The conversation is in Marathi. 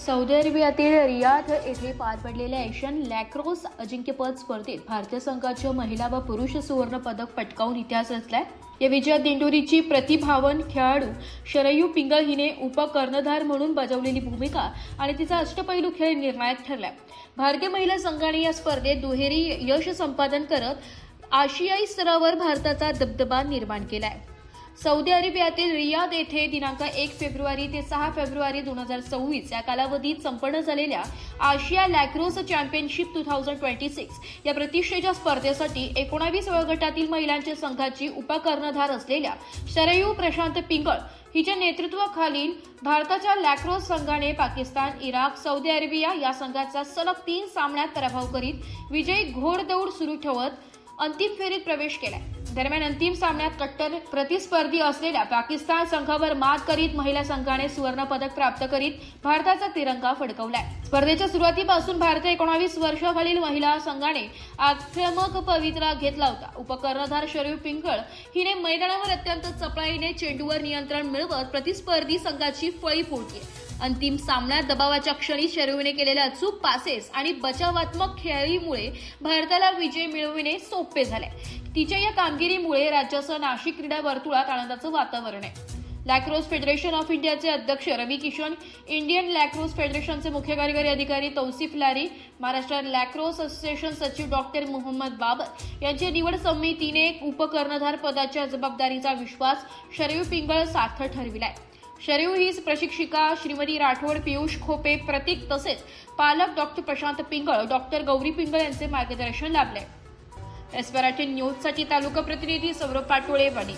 सौदी अरेबियातील रियाध येथे पार पडलेल्या एशियन लॅक्रोस अजिंक्यपद स्पर्धेत भारतीय संघाच्या महिला व पुरुष सुवर्ण पदक पटकावून इतिहास रचलाय। या विजयात दिंडोरीची प्रतिभावान खेळाडू शरयू पिंगळ हिने उपकर्णधार म्हणून बजावलेली भूमिका आणि तिचा अष्टपैलू खेळ निर्णायक ठरलाय। भारतीय महिला संघाने या स्पर्धेत दुहेरी यश संपादन करत आशियाई स्तरावर भारताचा दबदबा निर्माण केलाय। सौदी अरेबियातील रियाध येथे दिनांक 1 फेब्रुवारी ते 6 फेब्रुवारी 2024 या कालावधीत संपन्न झालेल्या आशिया लॅक्रोस चॅम्पियनशिप 2026 या प्रतिष्ठेच्या स्पर्धेसाठी 19 वयोगटातील महिलांच्या संघाची उपकर्णधार असलेल्या शरयू प्रशांत पिंगळ हिच्या नेतृत्वाखालील भारताच्या लॅक्रोस संघाने पाकिस्तान, इराक, सौदी अरेबिया या संघाचा सलग 3 सामन्यात पराभव करीत विजयी घोडदौड सुरू ठेवत अंतिम फेरीत प्रवेश केलाय। दरम्यान अंतिम सामन्यात कट्टर प्रतिस्पर्धी असलेल्या पाकिस्तान संघावर मात करीत महिला संघाने सुवर्ण पदक प्राप्त करीत भारताचा तिरंगा फडकवलाय। स्पर्धेच्या सुरुवातीपासून भारतीय 19 वर्षाखालील महिला संघाने आक्रमक पवित्रा घेतला होता। उपकर्णधार शरयू पिंगळ हिने मैदानावर अत्यंत चपळाईने चेंडूवर नियंत्रण मिळवत प्रतिस्पर्धी संघाची फळी फोडली। अंतिम सामन्यात दबावाच्या क्षणी शरयूने केलेल्या अचूक पासेस आणि बचावात्मक खेळीमुळे भारताला विजय मिळविणे सोपे झाले। तिच्या या कामगिरीमुळे राज्यासह नाशिक क्रीडा वर्तुळात आनंदाचं वातावरण आहे। लॅक्रोस फेडरेशन ऑफ इंडियाचे अध्यक्ष रवी किशन, इंडियन लॅक्रोस फेडरेशनचे मुख्य कार्यकारी अधिकारी तौसिफ लारी, महाराष्ट्र लॅक्रोस असोसिएशन सचिव डॉक्टर मोहम्मद बाबर यांच्या निवड समितीने उपकर्णधार पदाच्या जबाबदारीचा विश्वास शरयू पिंगळ सार्थ ठरविलाय। शरयू ही प्रशिक्षिका श्रीमती राठोड, पियुष खोपे, प्रतीक तसेच पालक डॉक्टर प्रशांत पिंगळ, डॉक्टर गौरी पिंगळ यांचे मार्गदर्शन लाभले। एस मराठी न्यूजसाठी तालुका प्रतिनिधी सौरभ पाटोळे, वणी।